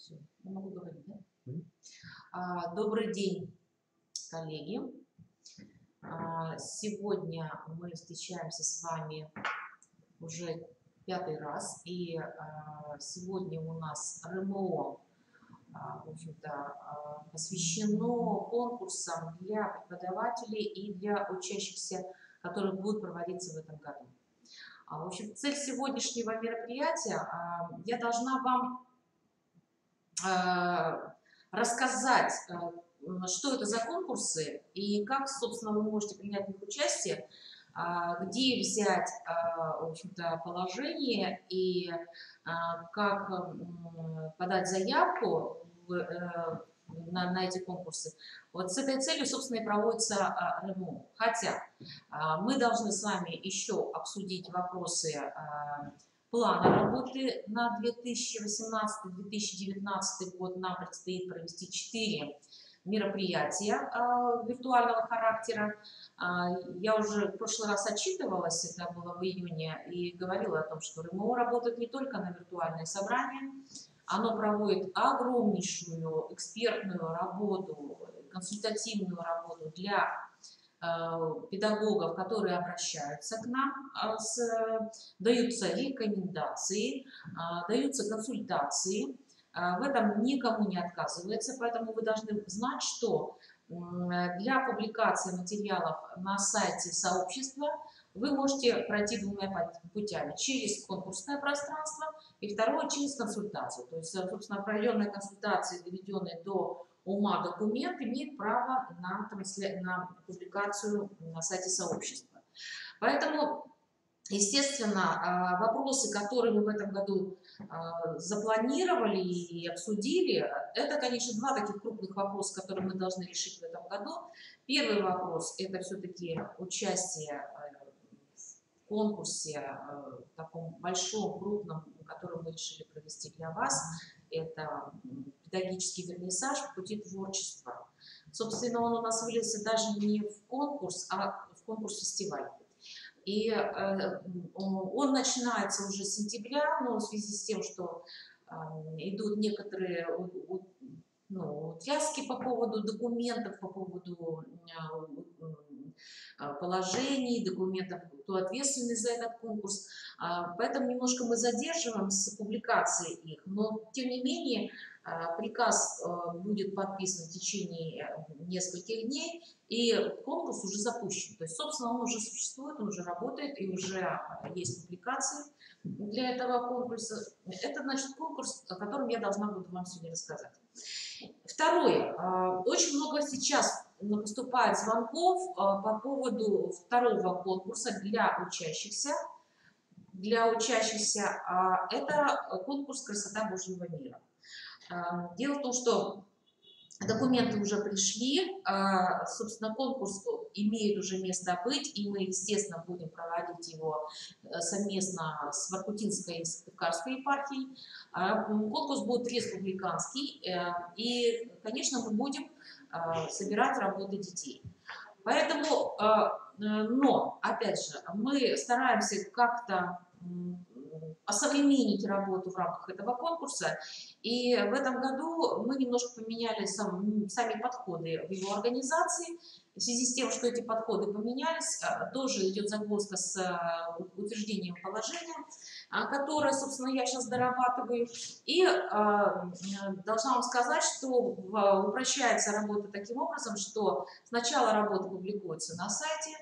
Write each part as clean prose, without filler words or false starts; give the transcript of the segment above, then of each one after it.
Все, я могу говорить, да? Мгм. Добрый день, коллеги. Сегодня мы встречаемся с вами уже 5-й раз, и сегодня у нас РМО, в общем-то, посвящено конкурсам для преподавателей и для учащихся, которые будут проводиться в этом году. В общем, цель сегодняшнего мероприятия, я должна вам рассказать, что это за конкурсы и как, собственно, вы можете принять в них участие, где взять, в общем-то, положение и как подать заявку на эти конкурсы. Вот с этой целью, собственно, и проводится РМО. Хотя мы должны с вами еще обсудить вопросы плана работы на 2018-2019 год. Нам предстоит провести 4 мероприятия виртуального характера. Я уже в прошлый раз отчитывалась, это было в июне, и говорила о том, что РМО работает не только на виртуальные собрания, оно проводит огромнейшую экспертную работу, консультативную работу для педагогов, которые обращаются к нам, даются рекомендации, даются консультации. В этом никому не отказывается, поэтому вы должны знать, что для публикации материалов на сайте сообщества вы можете пройти 2 путями: через конкурсное пространство и второе через консультацию. То есть, собственно, проведенные консультации, доведенные до ума документ, имеет право на публикацию на сайте сообщества. Поэтому, естественно, вопросы, которые мы в этом году запланировали и обсудили, это, конечно, 2 таких крупных вопроса, которые мы должны решить в этом году. Первый вопрос – это все-таки участие в конкурсе, таком большом, крупном, который мы решили провести для вас. Это педагогический вернисаж в пути творчества. Собственно, он у нас вылился даже не в конкурс, а в конкурс-фестиваль. И он начинается уже с сентября, но в связи с тем, что идут некоторые тряски по поводу документов, по поводу положений, документов, кто ответственный за этот конкурс. Поэтому немножко мы задерживаем с публикацией их, но тем не менее приказ будет подписан в течение нескольких дней, и конкурс уже запущен. То есть, собственно, он уже существует, он уже работает, и уже есть публикации для этого конкурса. Это, значит, конкурс, о котором я должна буду вам сегодня рассказать. Второе. Очень много сейчас поступает звонков по поводу второго конкурса для учащихся. Это конкурс «Красота Божьего мира». Дело в том, что документы уже пришли, собственно, конкурс имеет уже место быть, и мы, естественно, будем проводить его совместно с Воркутинской и Сыктывкарской епархией. Конкурс будет республиканский, и, конечно, мы будем собирать работы детей. Поэтому, но, опять же, мы стараемся как-то осовременить работу в рамках этого конкурса. И в этом году мы немножко поменяли сами подходы в его организации. В связи с тем, что эти подходы поменялись, тоже идет загвоздка с утверждением положения, которое, собственно, я сейчас дорабатываю. И должна вам сказать, что упрощается работа таким образом, что сначала работа публикуется на сайте,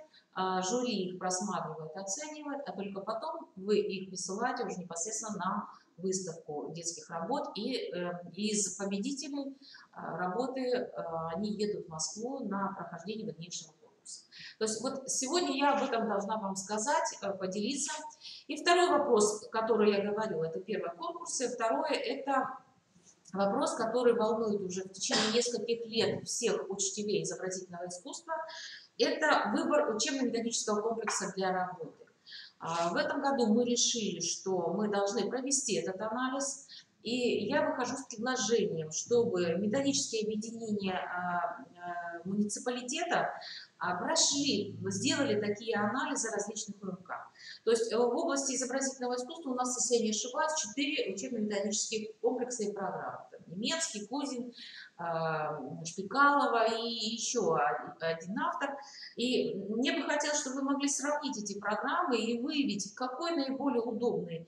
жюри их просматривает, оценивает, а только потом вы их присылаете уже непосредственно на выставку детских работ, и из победителей работы они едут в Москву на прохождение дальнейшего конкурса. То есть вот сегодня я об этом должна вам сказать, поделиться. И второй вопрос, который я говорила, это первый конкурс, и второе – это вопрос, который волнует уже в течение нескольких лет всех учителей изобразительного искусства. Это выбор учебно-методического комплекса для работы. В этом году мы решили, что мы должны провести этот анализ, и я выхожу с предложением, чтобы методические объединения муниципалитета сделали такие анализы различных УМК. То есть в области изобразительного искусства у нас, если я не ошибаюсь, 4 учебно-методических комплекса и программы. Немецкий, Кузин, Шпикалова и еще один автор. И мне бы хотелось, чтобы вы могли сравнить эти программы и выявить, какой наиболее удобная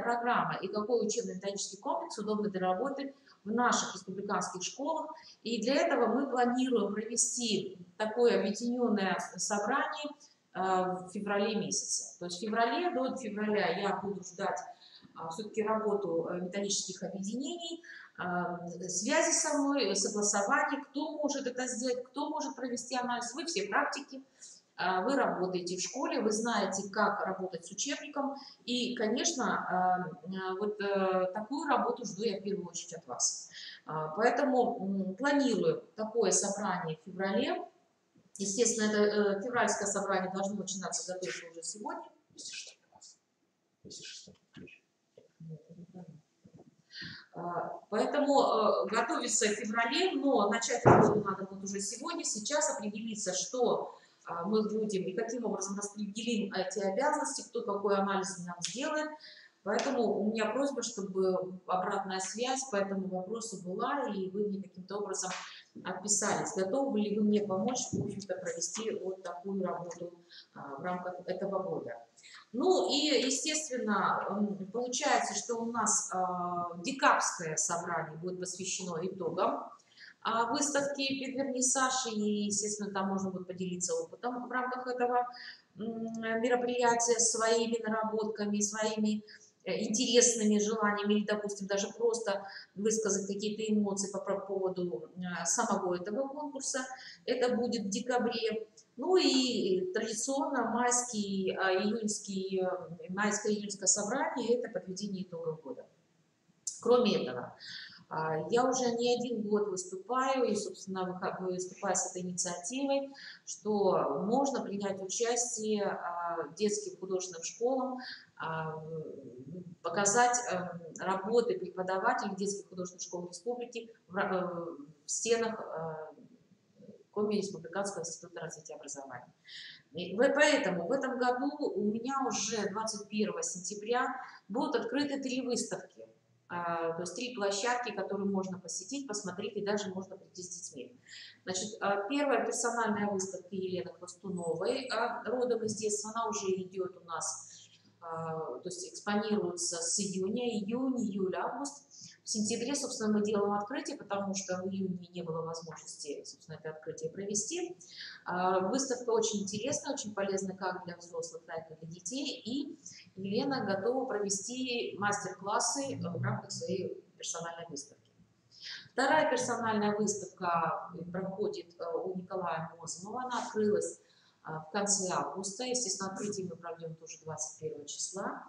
программа и какой учебно-методический комплекс удобный для работы в наших республиканских школах. И для этого мы планируем провести такое объединенное собрание в феврале месяце. То есть до февраля я буду ждать все-таки работу методических объединений, связи со мной, согласование, кто может это сделать, кто может провести анализ. Вы все практики, вы работаете в школе, вы знаете, как работать с учебником. И, конечно, вот такую работу жду я в первую очередь от вас. Поэтому планирую такое собрание в феврале. Естественно, это февральское собрание должно начинаться готовиться уже сегодня. Поэтому готовиться в феврале, но начать работу надо будет уже сегодня. Сейчас определиться, что мы будем и каким образом распределим эти обязанности, кто какой анализ нам сделает. Поэтому у меня просьба, чтобы обратная связь по этому вопросу была, и вы мне каким-то образом отписались. Готовы ли вы мне помочь, в общем-то, провести вот такую работу в рамках этого года. Ну и, естественно, получается, что у нас декабрьское собрание будет посвящено итогам выставки «Вернисаж», и, естественно, там можно будет поделиться опытом в рамках этого мероприятия, своими наработками, своими интересными желаниями, или, допустим, даже просто высказать какие-то эмоции по поводу самого этого конкурса. Это будет в декабре. Ну и традиционно майско-июньское собрание – это подведение итогов года. Кроме этого, я уже не один год выступаю и, собственно, выступаю с этой инициативой, что можно принять участие детским художественным школам, показать работы преподавателей детских художественных школ республики в стенах Коми Республиканского института развития образования. И поэтому в этом году у меня уже 21 сентября будут открыты 3 выставки. То есть 3 площадки, которые можно посетить, посмотреть, и даже можно прийти с детьми. Значит, первая персональная выставка Елены Хвостуновой, родом из детства, она уже идет у нас, то есть экспонируется с июнь, июль, август. В сентябре, собственно, мы делаем открытие, потому что в июне не было возможности, собственно, это открытие провести. Выставка очень интересная, очень полезна как для взрослых, так и для детей. И Елена готова провести мастер-классы в рамках своей персональной выставки. Вторая персональная выставка проходит у Николая Мозмова. Она открылась в конце августа. Естественно, открытие мы проведем тоже 21 числа.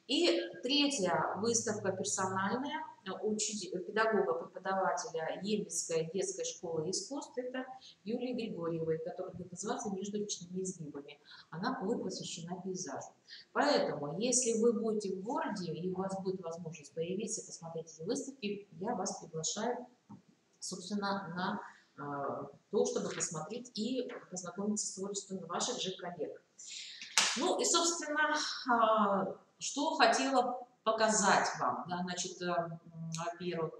И третья выставка персональная педагога-преподавателя Ельской детской школы искусств, это Юлии Григорьевой, которая будет называться «Между личными изгибами». Она будет посвящена пейзажу. Поэтому, если вы будете в городе и у вас будет возможность появиться и посмотреть эти выставки, я вас приглашаю, собственно, на то, чтобы посмотреть и познакомиться с творчеством ваших же коллег. Ну и, собственно, что хотела показать вам. Да, значит, во-первых,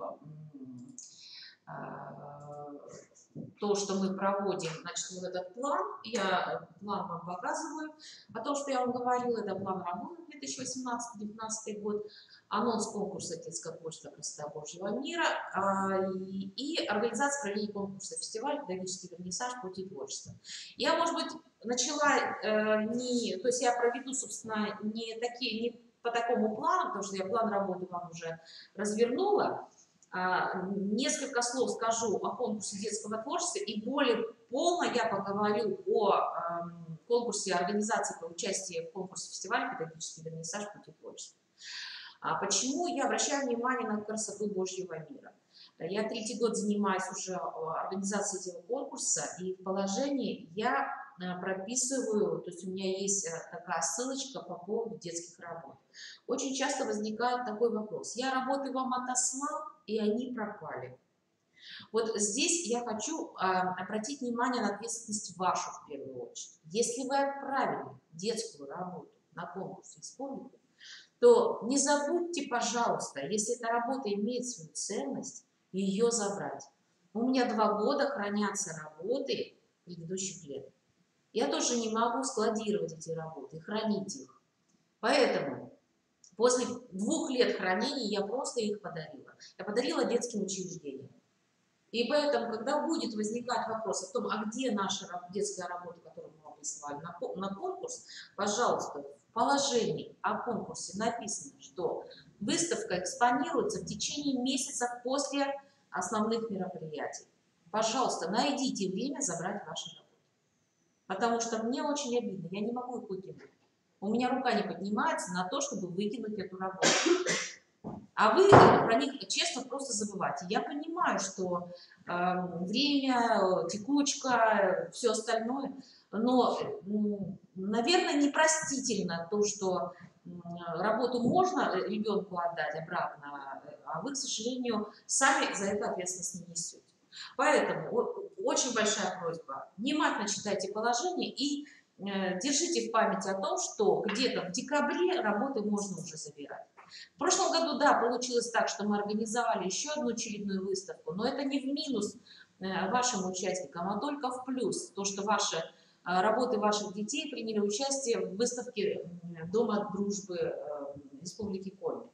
то, что мы проводим, значит, вот этот план, я план вам показываю. О том, что я вам говорила, это план работы 2018-2019 год, анонс конкурса «Детское творчество. Красота Божьего мира» и организация проведения конкурса фестиваля «Педагогический вернисаж. Пути творчества». Я, может быть, начала то есть я проведу, собственно, не по такому плану, потому что я план работы вам уже развернула. Несколько слов скажу о конкурсе детского творчества, и более полно я поговорю о конкурсе организации по участию в конкурсе фестиваля «Педагогический вернисаж. Пути творчества». Почему я обращаю внимание на красоту Божьего мира? Я 3-й год занимаюсь уже организацией этого конкурса, и в положении я прописываю, то есть у меня есть такая ссылочка по поводу детских работ. Очень часто возникает такой вопрос: я работы вам отослал, и они пропали. Вот здесь я хочу обратить внимание на ответственность вашу в первую очередь. Если вы отправили детскую работу на конкурс в республику, то не забудьте, пожалуйста, если эта работа имеет свою ценность, ее забрать. У меня 2 года хранятся работы предыдущих лет. Я тоже не могу складировать эти работы и хранить их. Поэтому после 2 лет хранения я просто их подарила. Я подарила детским учреждениям. И поэтому, когда будет возникать вопрос о том, а где наша детская работа, которую мы вам присылали на конкурс, пожалуйста, в положении о конкурсе написано, что выставка экспонируется в течение месяца после основных мероприятий. Пожалуйста, найдите время забрать ваши работы. Потому что мне очень обидно, я не могу их выкинуть. У меня рука не поднимается на то, чтобы выкинуть эту работу. А вы про них честно просто забываете. Я понимаю, что время, текучка, все остальное, но, наверное, непростительно то, что работу можно ребенку отдать обратно, а вы, к сожалению, сами за это ответственность не несете. Поэтому очень большая просьба, внимательно читайте положение и держите в памяти о том, что где-то в декабре работы можно уже забирать. В прошлом году, да, получилось так, что мы организовали еще одну очередную выставку, но это не в минус вашим участникам, а только в плюс. То, что ваши работы ваших детей приняли участие в выставке Дома дружбы Республики Коми.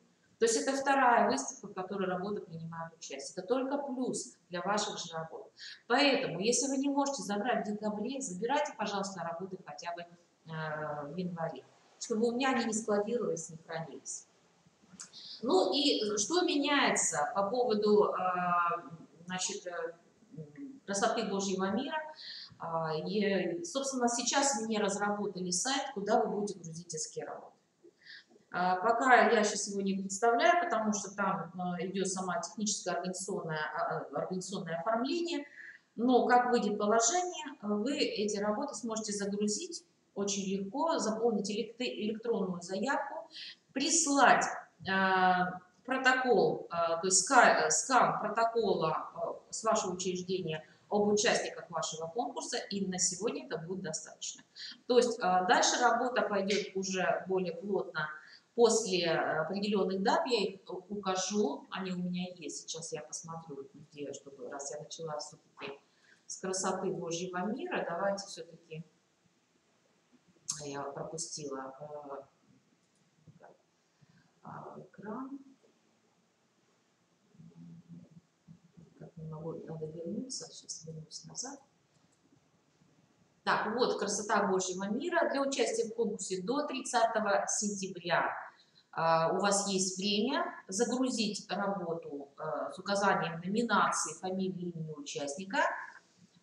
То есть это 2-я выставка, в которой работы принимают участие. Это только плюс для ваших же работ. Поэтому, если вы не можете забрать в декабре, забирайте, пожалуйста, работы хотя бы в январе, чтобы у меня они не складировались, не хранились. Ну и что меняется по поводу, значит, красоты Божьего мира? И, собственно, сейчас мне разработали сайт, куда вы будете грузить детские работы. Пока я сейчас его не представляю, потому что там идет сама техническое организационное оформление. Но как выйдет положение, вы эти работы сможете загрузить очень легко, заполнить электронную заявку, прислать протокол, то есть скан протокола с вашего учреждения об участниках вашего конкурса, и на сегодня это будет достаточно. То есть дальше работа пойдет уже более плотно после определенных дат, я их укажу, они у меня есть, сейчас я посмотрю, где, чтобы, раз я начала все-таки с красоты Божьего мира, давайте все-таки, я пропустила экран, как не могу, надо вернуться, сейчас вернусь назад. Так, вот красота Божьего мира. Для участия в конкурсе до 30 сентября у вас есть время загрузить работу с указанием номинации, фамилии, имени участника,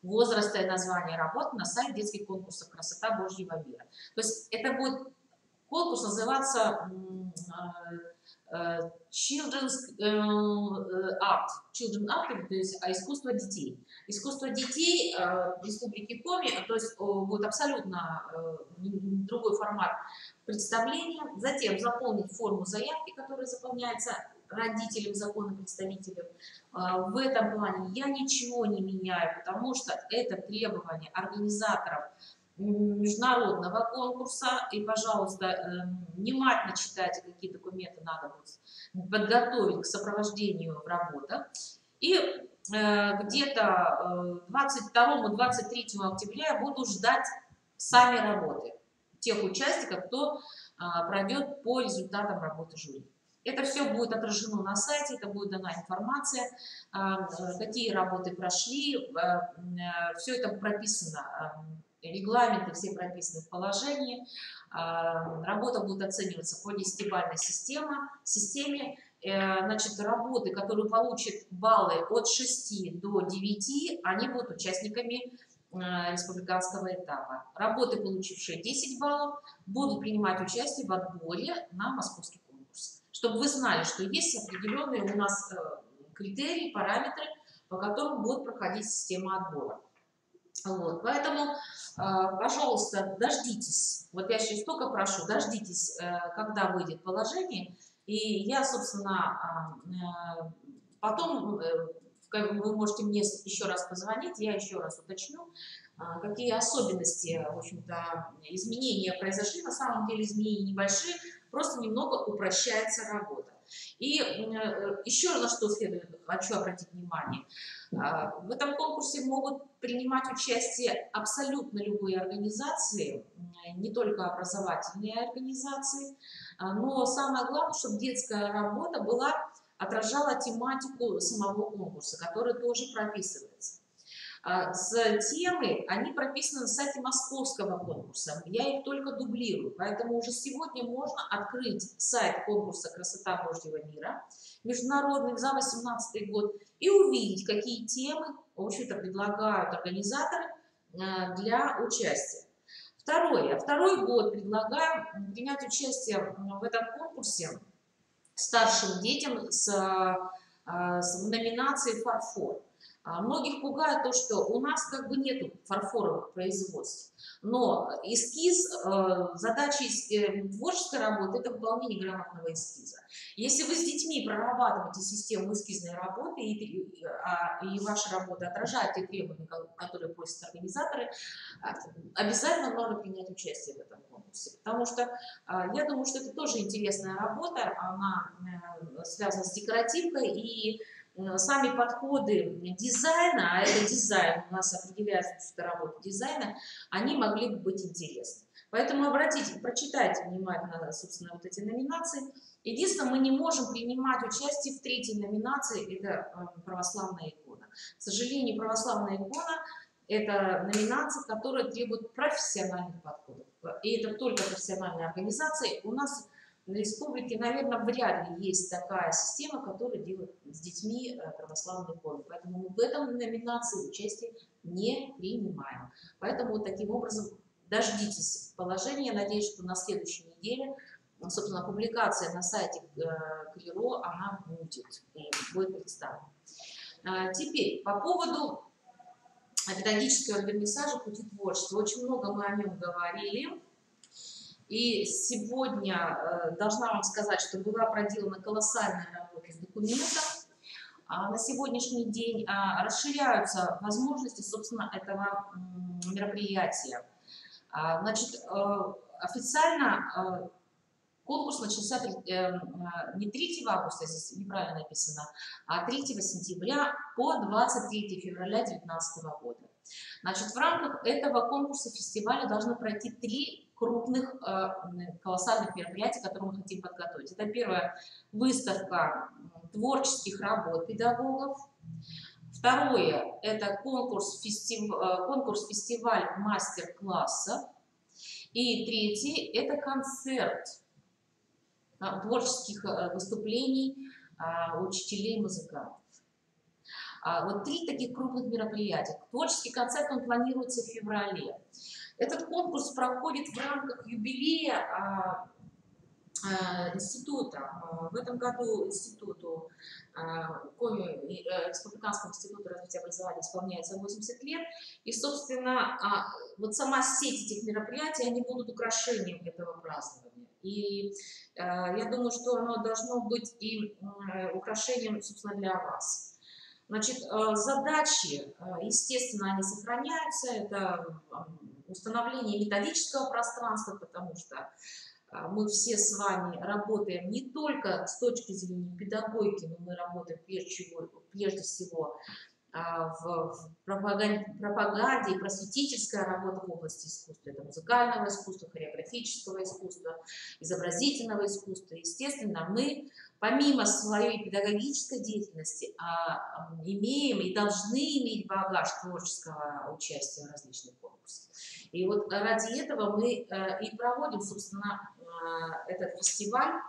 возраста и названия работы на сайт детских конкурсов «Красота Божьего мира». То есть это будет конкурс называться Children's Art, то есть искусство детей. Искусство детей в Республике Коми, то есть будет абсолютно другой формат представления. Затем заполнить форму заявки, которая заполняется родителям, законным представителям. В этом плане я ничего не меняю, потому что это требование организаторов международного конкурса. И, пожалуйста, внимательно читайте, какие документы надо будет подготовить к сопровождению в работах. И где-то 22-23 октября я буду ждать сами работы тех участников, кто пройдет по результатам работы жюри. Это все будет отражено на сайте, это будет дана информация, какие работы прошли, все это прописано, регламенты все прописаны в положении, работа будет оцениваться по 10-бальной системе. Значит, работы, которые получат баллы от 6 до 9, они будут участниками республиканского этапа. Работы, получившие 10 баллов, будут принимать участие в отборе на московский конкурс. Чтобы вы знали, что есть определенные у нас критерии, параметры, по которым будет проходить система отбора. Вот, поэтому, пожалуйста, дождитесь, вот я сейчас только прошу, дождитесь, когда выйдет положение, и я, собственно, потом вы можете мне еще раз позвонить, я еще раз уточню, какие особенности, в общем-то, изменения произошли. На самом деле изменения небольшие, просто немного упрощается работа. И еще на что хочу обратить внимание. В этом конкурсе могут принимать участие абсолютно любые организации, не только образовательные организации, но самое главное, чтобы детская работа отражала тематику самого конкурса, который тоже прописывается. Темы, они прописаны на сайте московского конкурса, я их только дублирую, поэтому уже сегодня можно открыть сайт конкурса «Красота Божьего мира» международный за 2018 год и увидеть, какие темы, в общем-то, предлагают организаторы для участия. Второй год предлагаю принять участие в этом конкурсе старшим детям с номинацией «Фарфор». Многих пугает то, что у нас как бы нету фарфоровых производств, но эскиз, задача творческой работы – это выполнение грамотного эскиза. Если вы с детьми прорабатываете систему эскизной работы, и ваша работа отражает те требования, которые просят организаторы, обязательно нужно принять участие в этом конкурсе, потому что я думаю, что это тоже интересная работа, она связана с декоративкой, и сами подходы дизайна, а это дизайн, у нас определяется, что это работа дизайна, они могли бы быть интересны. Поэтому прочитайте внимательно, собственно, вот эти номинации. Единственное, мы не можем принимать участие в третьей номинации, это православная икона. К сожалению, православная икона – это номинация, которая требует профессиональных подходов. И это только профессиональные организации. У нас в республике, наверное, вряд ли есть такая система, которая делает с детьми православные иконы. Поэтому мы в этом номинации участие не принимаем. Поэтому вот таким образом дождитесь положения. Надеюсь, что на следующей неделе, собственно, публикация на сайте КРИРО, она будет представлена. Теперь по поводу педагогического вернисажа «Пути творчества». Очень много мы о нем говорили. И сегодня должна вам сказать, что была проделана колоссальная работа с документом. На сегодняшний день расширяются возможности, собственно, этого мероприятия. Значит, официально конкурс начался не 3 августа, здесь неправильно написано, а 3 сентября по 23 февраля 2019 года. Значит, в рамках этого конкурса фестиваля должны пройти 3 крупных колоссальных мероприятий, которые мы хотим подготовить. Это первая выставка творческих работ педагогов. Второе – это конкурс-фестиваль мастер-классов. И третье – это концерт творческих выступлений учителей и музыкантов. Вот 3 таких крупных мероприятия. Творческий концерт, он планируется в феврале. Этот конкурс проходит в рамках юбилея института. В этом году Республиканскому институту развития образования исполняется 80 лет. И, собственно, вот сама сеть этих мероприятий, они будут украшением этого празднования. И я думаю, что оно должно быть и украшением, собственно, для вас. Значит, задачи, естественно, они сохраняются. Это установление методического пространства, потому что мы все с вами работаем не только с точки зрения педагогики, но мы работаем прежде всего в пропаганде и просветительская работа в области искусства. Это музыкального искусства, хореографического искусства, изобразительного искусства. Естественно, мы помимо своей педагогической деятельности имеем и должны иметь багаж творческого участия в различных конкурсах. И вот ради этого мы и проводим, собственно, этот фестиваль.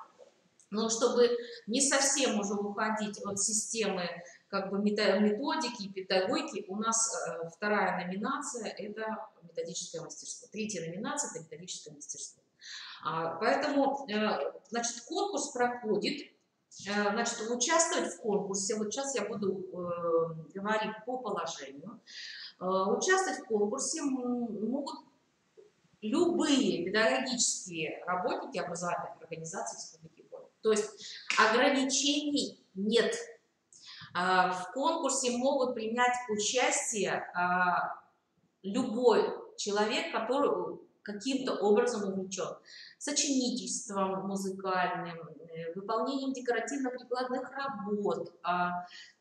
Но чтобы не совсем уже уходить от системы как бы методики и педагогики, у нас вторая номинация – это методическое мастерство. Третья номинация – это методическое мастерство. Поэтому, значит, конкурс проходит. Значит, участвовать в конкурсе, вот сейчас я буду говорить по положению, участвовать в конкурсе могут любые педагогические работники образовательных организаций Республики Коми. То есть ограничений нет. В конкурсе могут принять участие любой человек, каким-то образом увлечен сочинительством музыкальным, выполнением декоративно-прикладных работ,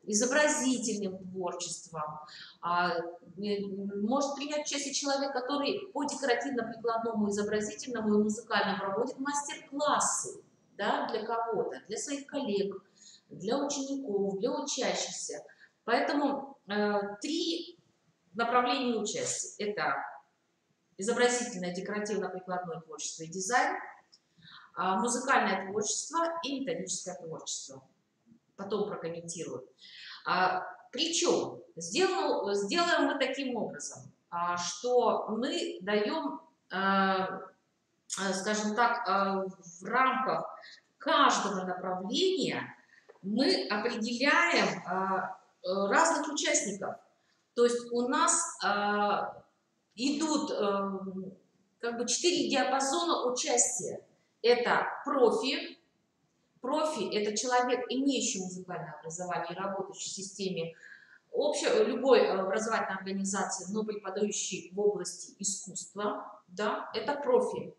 изобразительным творчеством. Может принять участие человек, который по декоративно-прикладному, изобразительному и музыкальному проводит мастер-классы, да, для кого-то, для своих коллег, для учеников, для учащихся. Поэтому 3 направления участия. Это изобразительное, декоративно-прикладное творчество и дизайн, музыкальное творчество и методическое творчество. Потом прокомментирую. Причем сделаем мы таким образом, что мы даем, скажем так, в рамках каждого направления мы определяем разных участников. То есть у нас идут как бы 4 диапазона участия. Это профи. Профи – это человек, имеющий музыкальное образование и работающий в системе любой образовательной организации, но преподающий в области искусства. Да, это профи.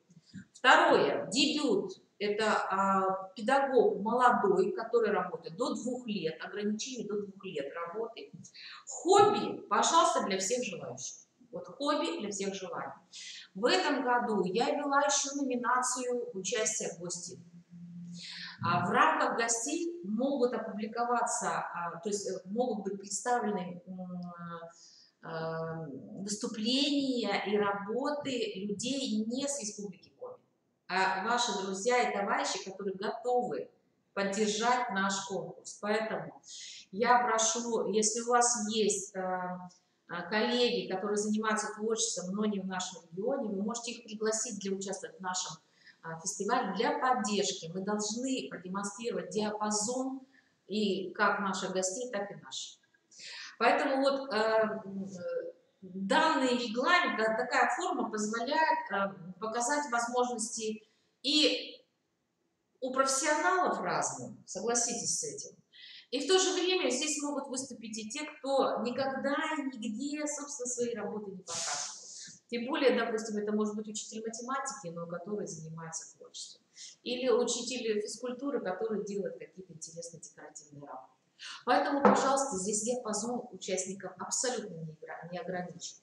Второе – дебют. Это педагог молодой, который работает до 2 лет, ограничение до 2 лет работы. Хобби, пожалуйста, для всех желающих. Вот хобби для всех желающих. В этом году я вела еще номинацию участия гостей. В рамках гостей могут опубликоваться, то есть могут быть представлены выступления и работы людей не с Республики Коми, а ваши друзья и товарищи, которые готовы поддержать наш конкурс. Поэтому я прошу, если у вас есть коллеги, которые занимаются творчеством, но не в нашем регионе, вы можете их пригласить для участия в нашем фестивале для поддержки. Мы должны продемонстрировать диапазон и как наших гостей, так и наших. Поэтому вот данный регламент, такая форма позволяет показать возможности и у профессионалов разных, согласитесь с этим. И в то же время здесь могут выступить и те, кто никогда и нигде, собственно, свои работы не показывал. Тем более, допустим, это может быть учитель математики, но который занимается творчеством. Или учитель физкультуры, который делает какие-то интересные декоративные работы. Поэтому, пожалуйста, здесь диапазон участников абсолютно не ограничен.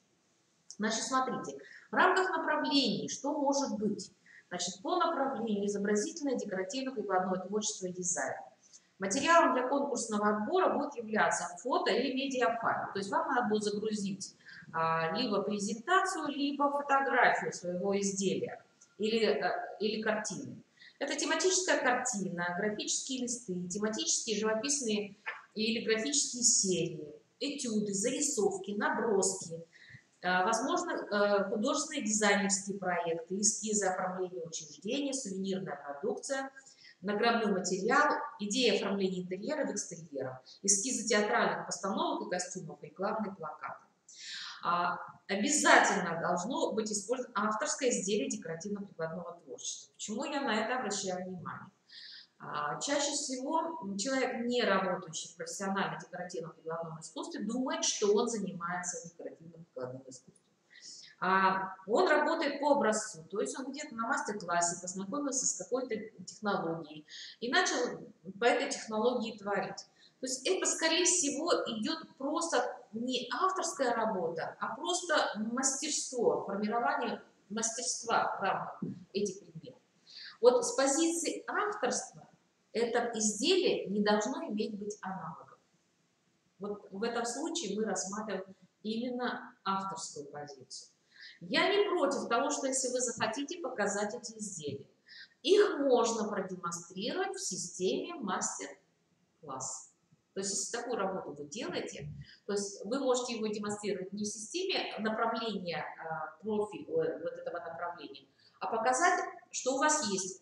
Значит, смотрите, в рамках направлений что может быть? Значит, по направлению изобразительное, декоративно-прикладное творчество и дизайн. Материалом для конкурсного отбора будет являться фото или медиафайл. То есть вам надо будет загрузить либо презентацию, либо фотографию своего изделия или картины. Это тематическая картина, графические листы, тематические живописные или графические серии, этюды, зарисовки, наброски, возможно, художественные дизайнерские проекты, эскизы оформления учреждения, сувенирная продукция, наградной материал, идея оформления интерьера в экстерьерах, эскизы театральных постановок и костюмов, рекламные плакаты. Обязательно должно быть использовано авторское изделие декоративно-прикладного творчества. Почему я на это обращаю внимание? Чаще всего человек, не работающий в профессиональном декоративно-прикладном искусстве, думает, что он занимается декоративно-прикладным искусством. Он работает по образцу, то есть он где-то на мастер-классе познакомился с какой-то технологией и начал по этой технологии творить. То есть это, скорее всего, идет просто не авторская работа, а просто мастерство, формирование мастерства в рамках этих предметов. Вот с позиции авторства это изделие не должно иметь быть аналогом. Вот в этом случае мы рассматриваем именно авторскую позицию. Я не против того, что если вы захотите показать эти изделия, их можно продемонстрировать в системе мастер-класс. То есть, если такую работу вы делаете, то есть вы можете его демонстрировать не в системе направления профи, вот этого направления, а показать, что у вас есть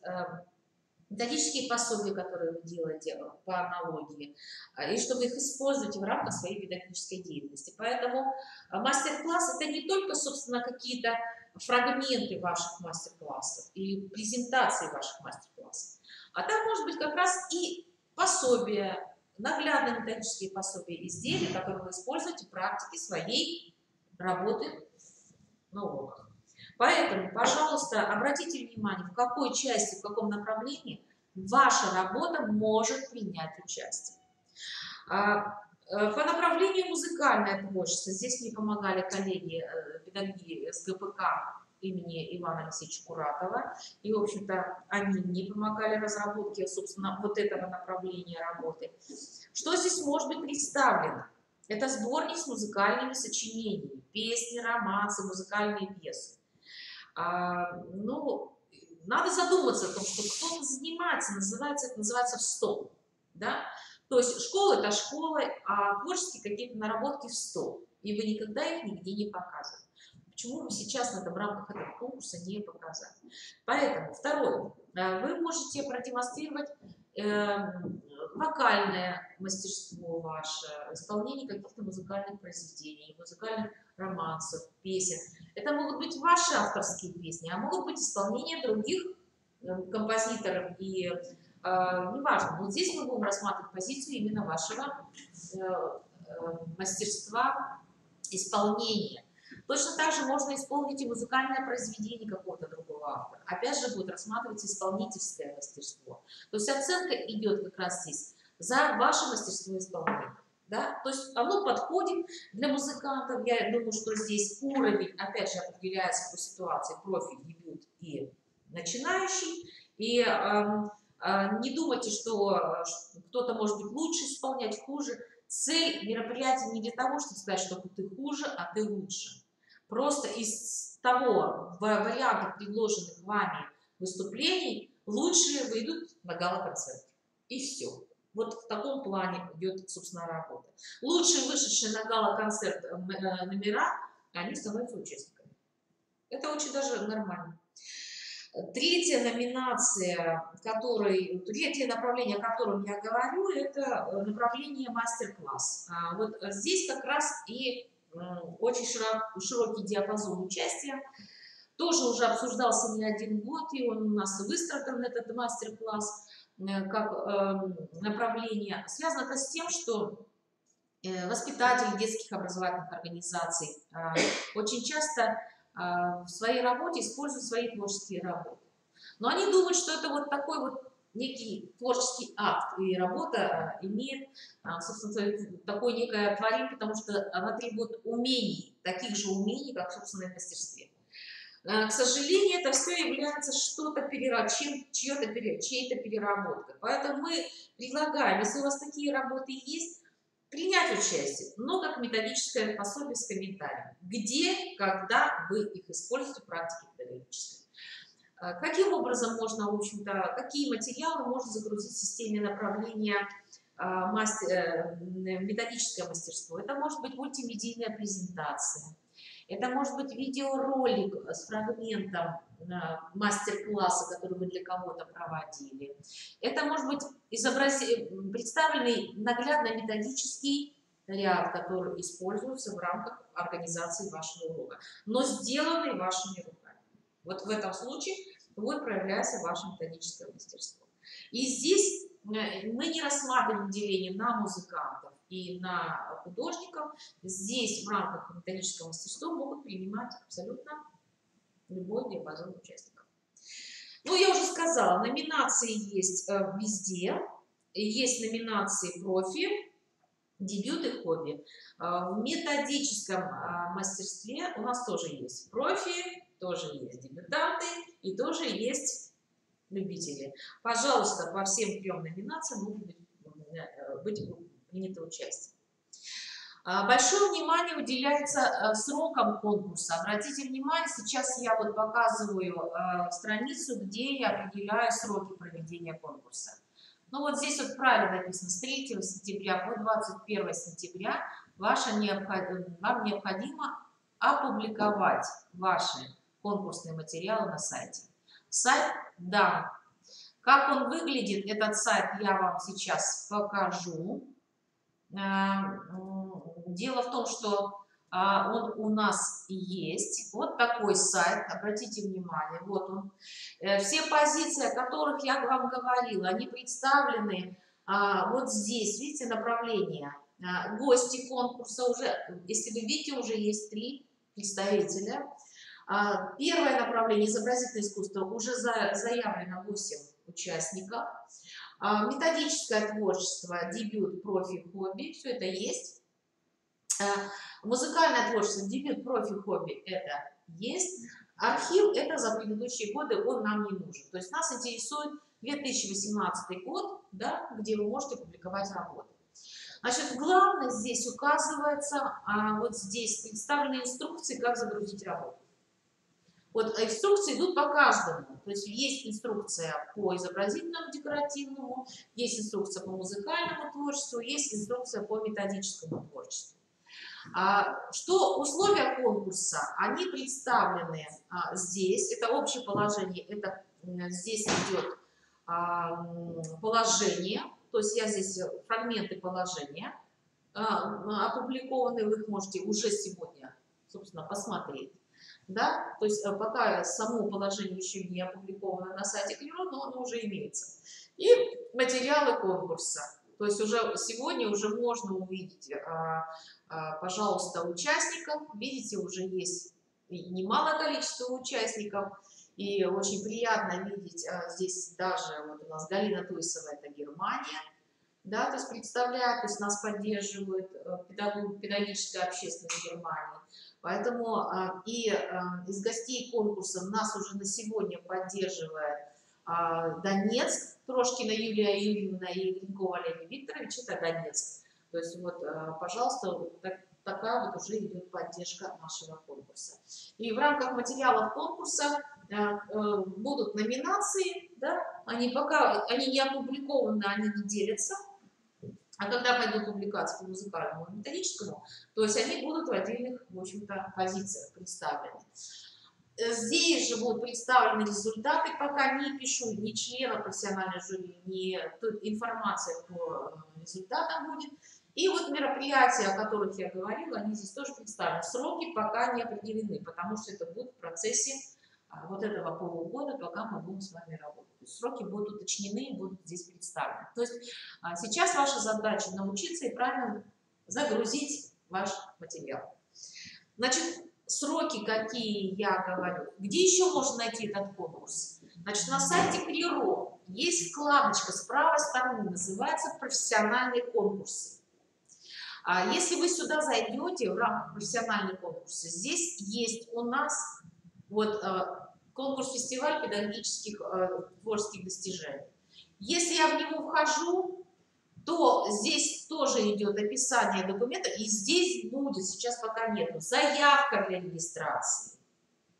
методические пособия, которые вы делаете по аналогии, и чтобы их использовать в рамках своей педагогической деятельности. Поэтому мастер-класс – это не только, собственно, какие-то фрагменты ваших мастер-классов или презентации ваших мастер-классов, а там может быть как раз и пособия, наглядные методические пособия, изделия, которые вы используете в практике своей работы на уроках. Поэтому, пожалуйста, обратите внимание, в какой части, в каком направлении ваша работа может принять участие. По направлению музыкальное творчество, здесь мне помогали коллеги, педагоги с ГПК имени Ивана Алексеевича Куратова, и, в общем-то, они мне помогали в разработке, собственно, вот этого направления работы. Что здесь может быть представлено? Это сборник с музыкальными сочинениями, песни, романсы, музыкальные пьесы. Ну, надо задуматься о том, что кто-то занимается, это называется в стол, да? То есть школа – это школа, а творческие какие-то наработки в стол, и вы никогда их нигде не показываете. Почему вы сейчас в рамках этого конкурса не показать? Поэтому, второе, вы можете продемонстрировать вокальное мастерство ваше, исполнение каких-то музыкальных произведений, музыкальных романсов, песен. Это могут быть ваши авторские песни, а могут быть исполнения других композиторов и неважно. Вот здесь мы будем рассматривать позицию именно вашего мастерства исполнения. Точно так же можно исполнить и музыкальное произведение какого-то другого автора. Опять же будет рассматриваться исполнительское мастерство. То есть оценка идет как раз здесь за ваше мастерство исполнения. Да? То есть оно подходит для музыкантов. Я думаю, что здесь уровень, опять же, определяется по ситуации, профиль, дебют и начинающий. И не думайте, что кто-то может быть лучше исполнять, хуже. Цель мероприятия не для того, чтобы сказать, что ты хуже, а ты лучше. Просто из того варианта предложенных вами выступлений лучшие выйдут на гала-концерт. И все. Вот в таком плане идет, собственно, работа. Лучшие вышедшие на гала-концерт номера, они становятся участниками. Это очень даже нормально. Третье направление, о котором я говорю, это направление мастер-класс. Вот здесь как раз и очень широкий диапазон участия. Тоже уже обсуждался не один год, и он у нас выстроен, этот мастер-класс, как направление. Связано это с тем, что воспитатели детских образовательных организаций очень часто в своей работе используют свои творческие работы. Но они думают, что это вот такой вот некий творческий акт, и работа имеет, собственно, такое некое творение, потому что она требует умений, таких же умений, как в собственном мастерстве. К сожалению, это все является чьей-то переработкой. Поэтому мы предлагаем, если у вас такие работы есть, принять участие, но как методическое пособие с комментарием, где, когда вы их используете в практике педагогической. Каким образом можно, в общем-то, какие материалы можно загрузить в системе направления методическое мастерство? Это может быть мультимедийная презентация, это может быть видеоролик с фрагментом мастер-класса, который вы для кого-то проводили. Это может быть представленный наглядно-методический ряд, который используется в рамках организации вашего урока, но сделанный вашими руками. Вот в этом случае будет проявляться ваше методическое мастерство. И здесь мы не рассматриваем деление на музыкантов и на художников. Здесь в рамках методического мастерства могут принимать абсолютно любой диапазон участников. Ну, я уже сказала, номинации есть везде. Есть номинации профи, дебют и хобби. В методическом мастерстве у нас тоже есть профи, тоже есть дебютанты и тоже есть любители. Пожалуйста, по всем 3 номинациям могут быть принято участие. Большое внимание уделяется срокам конкурса. Обратите внимание, сейчас я вот показываю страницу, где я определяю сроки проведения конкурса. Ну вот здесь вот правильно написано, с 3 сентября по 21 сентября вам необходимо опубликовать ваши конкурсные материалы на сайте. Сайт дан. Как он выглядит, этот сайт я вам сейчас покажу. Дело в том, что он у нас есть. Вот такой сайт, обратите внимание, вот он. Все позиции, о которых я вам говорила, они представлены вот здесь, видите, направление. Гости конкурса уже, если вы видите, уже есть 3 представителя. Первое направление изобразительное искусство уже заявлено 8 участников. Методическое творчество, дебют, профи, хобби, все это есть. Музыкальное творчество, дебют, профи, хобби, это есть. Архив, это за предыдущие годы, он нам не нужен. То есть нас интересует 2018 год, да, где вы можете публиковать работы. Значит, главное здесь указывается, вот здесь представлены инструкции, как загрузить работу. Вот инструкции идут по каждому. То есть есть инструкция по изобразительному, декоративному, есть инструкция по музыкальному творчеству, есть инструкция по методическому творчеству. Что условия конкурса? Они представлены здесь. Это общее положение. Это здесь идет положение. То есть я здесь фрагменты положения опубликованы. Вы их можете уже сегодня, собственно, посмотреть. Да? То есть пока само положение еще не опубликовано на сайте Клиро, но оно уже имеется. И материалы конкурса. То есть уже сегодня уже можно увидеть, пожалуйста, участников. Видите, уже есть немалое количество участников. И очень приятно видеть здесь даже, вот у нас Галина Туйсова, это Германия. Да, то есть представляют, то есть нас поддерживает педагогическая общественность Германии. Поэтому из гостей конкурса нас уже на сегодня поддерживает Донецк, Трошкина Юлия Юрьевна и Гринкова Олег Викторович, это Донецк. То есть вот, пожалуйста, вот такая вот уже идет поддержка нашего конкурса. И в рамках материалов конкурса будут номинации, да, они пока они не опубликованы, они не делятся. А когда пойдут публикации по музыкальному и методическому, то есть они будут в отдельных, в общем-то, позициях представлены. Здесь же будут представлены результаты, пока не пишу ни члена профессиональной жюри, ни информация по результатам будет. И вот мероприятия, о которых я говорила, они здесь тоже представлены. Сроки пока не определены, потому что это будет в процессе вот этого полугода, пока мы будем с вами работать. То есть сроки будут уточнены, будут здесь представлены. То есть сейчас ваша задача научиться и правильно загрузить ваш материал. Значит, сроки какие я говорю. Где еще можно найти этот конкурс? Значит, на сайте Клиро есть вкладочка с правой стороны, называется «Профессиональные конкурсы». Если вы сюда зайдете в рамках профессиональных конкурсов, здесь есть у нас вот конкурс-фестиваль педагогических творческих достижений. Если я в него вхожу, то здесь тоже идет описание документа, и здесь будет, сейчас пока нету, заявка для регистрации.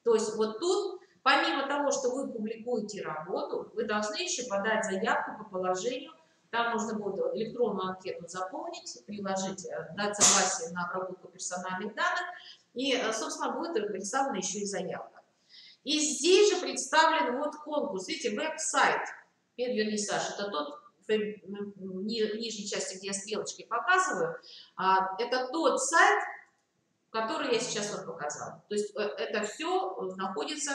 То есть вот тут, помимо того, что вы публикуете работу, вы должны еще подать заявку по положению. Там нужно будет электронную анкету заполнить, приложить, дать согласие на обработку персональных данных, и, собственно, будет представлена еще и заявка. И здесь же представлен вот конкурс, видите, веб-сайт Педвернисаж, это тот, в нижней части, где я стрелочкой показываю, это тот сайт, который я сейчас вам показала. То есть это все находится,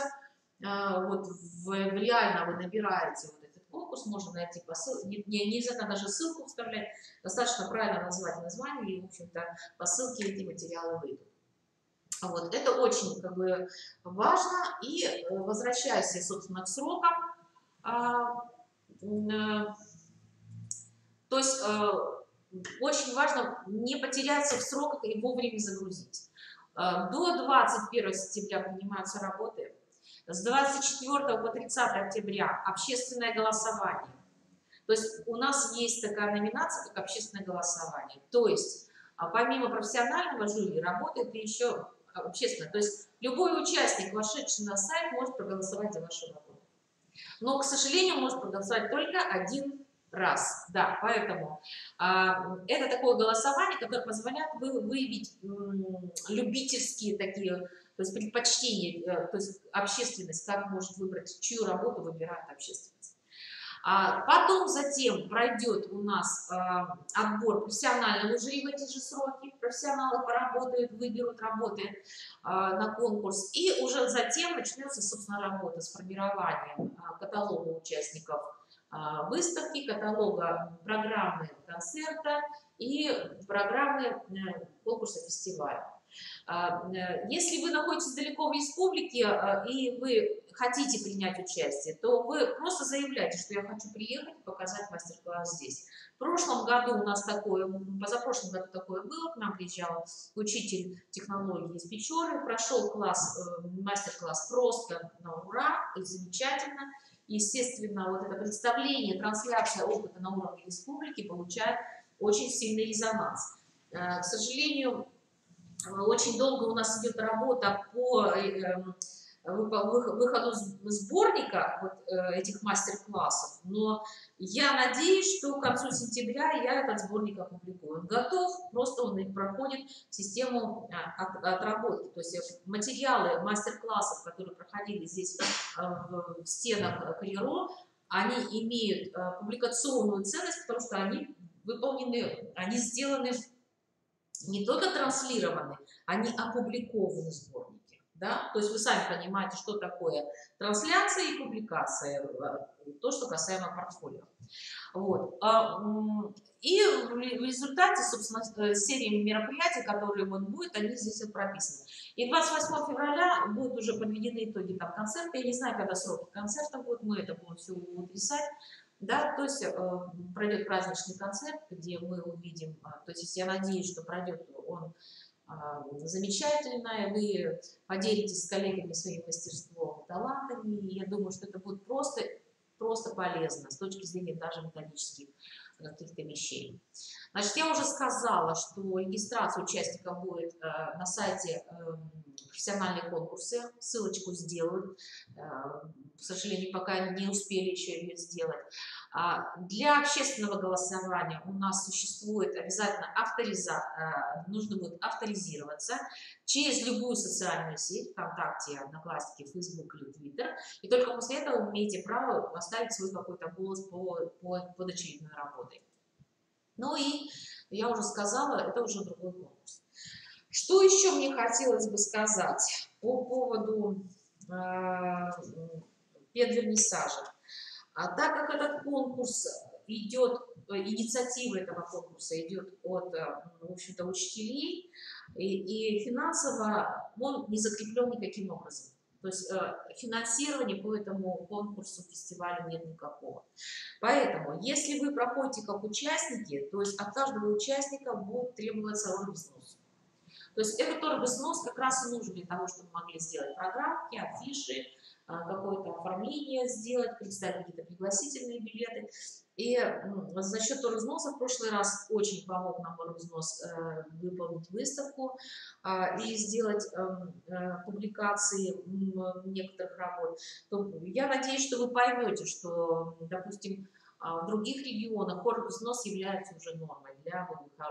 вот реально вы набираете вот этот конкурс, можно найти по ссылке, не обязательно даже ссылку вставлять, достаточно правильно назвать название, и, в общем-то, по ссылке эти материалы выйдут. Вот, это очень как бы важно. И возвращаясь, собственно, к срокам, то есть очень важно не потеряться в сроках и вовремя загрузить. До 21 сентября принимаются работы. С 24 по 30 октября общественное голосование. То есть у нас есть такая номинация, как общественное голосование. То есть помимо профессионального жюри работает еще общественное. То есть любой участник, вошедший на сайт, может проголосовать за вашу работу. Но, к сожалению, может проголосовать только один раз. Да, поэтому это такое голосование, которое позволяет выявить любительские такие, то есть предпочтения, то есть общественность, как может выбрать, чью работу выбирает общественность. Потом затем пройдет у нас отбор профессионального жюри в эти же сроки. Профессионалы поработают, выберут работы на конкурс. И уже затем начнется, собственно, работа с формированием каталога участников выставки, каталога программы концерта и программы конкурса фестиваля. Если вы находитесь далеко в республике и вы хотите принять участие, то вы просто заявляете, что я хочу приехать и показать мастер-класс здесь. В прошлом году у нас такое, позапрошлом году такое было, к нам приезжал учитель технологии из Печоры, прошел класс, мастер-класс просто на ура, замечательно. Естественно, вот это представление, трансляция опыта на уровне республики получает очень сильный резонанс. К сожалению, очень долго у нас идет работа по выходу сборника вот, этих мастер-классов, но я надеюсь, что к концу сентября я этот сборник опубликую. Он готов, просто он проходит систему отработки. То есть материалы мастер-классов, которые проходили здесь в стенах КРИРО, они имеют публикационную ценность, потому что они выполнены, они сделаны не только транслированы, они опубликованы в сборнике. Да? То есть вы сами понимаете, что такое трансляция и публикация, то, что касаемо портфолио. Вот. И в результате, собственно, серии мероприятий, которые вот будут, они здесь прописаны. И 28 февраля будут уже подведены итоги там концерта. Я не знаю, когда сроки концерта будут, мы это будем все утрясать. Да, то есть пройдет праздничный концерт, где мы увидим, то есть я надеюсь, что пройдет он замечательно, вы поделитесь с коллегами своим мастерством, талантами, и я думаю, что это будет просто полезно с точки зрения даже методических каких-то вещей. Значит, я уже сказала, что регистрация участников будет на сайте профессиональные конкурсы, ссылочку сделают, к сожалению, пока не успели еще ее сделать. Для общественного голосования у нас существует обязательно нужно будет авторизироваться через любую социальную сеть, ВКонтакте, Одноклассники, Facebook или Twitter, и только после этого вы имеете право поставить свой какой-то голос под очередной работой. Ну и я уже сказала, это уже другой конкурс. Что еще мне хотелось бы сказать по поводу педвернисажа? Так как этот конкурс идет, инициатива этого конкурса идет от, в общем-то, учителей, и финансово он не закреплен никаким образом. То есть финансирования по этому конкурсу, фестивалю нет никакого. Поэтому, если вы проходите как участники, то есть от каждого участника будет требоваться оргвзнос. То есть этот оргвзнос как раз и нужен для того, чтобы мы могли сделать программки, афиши, какое-то оформление сделать, представить какие-то пригласительные билеты. И за счет оргвзноса в прошлый раз очень помог нам оргвзнос выполнить выставку и сделать публикации некоторых работ. То я надеюсь, что вы поймете, что, допустим, в других регионах оргвзнос является уже нормой для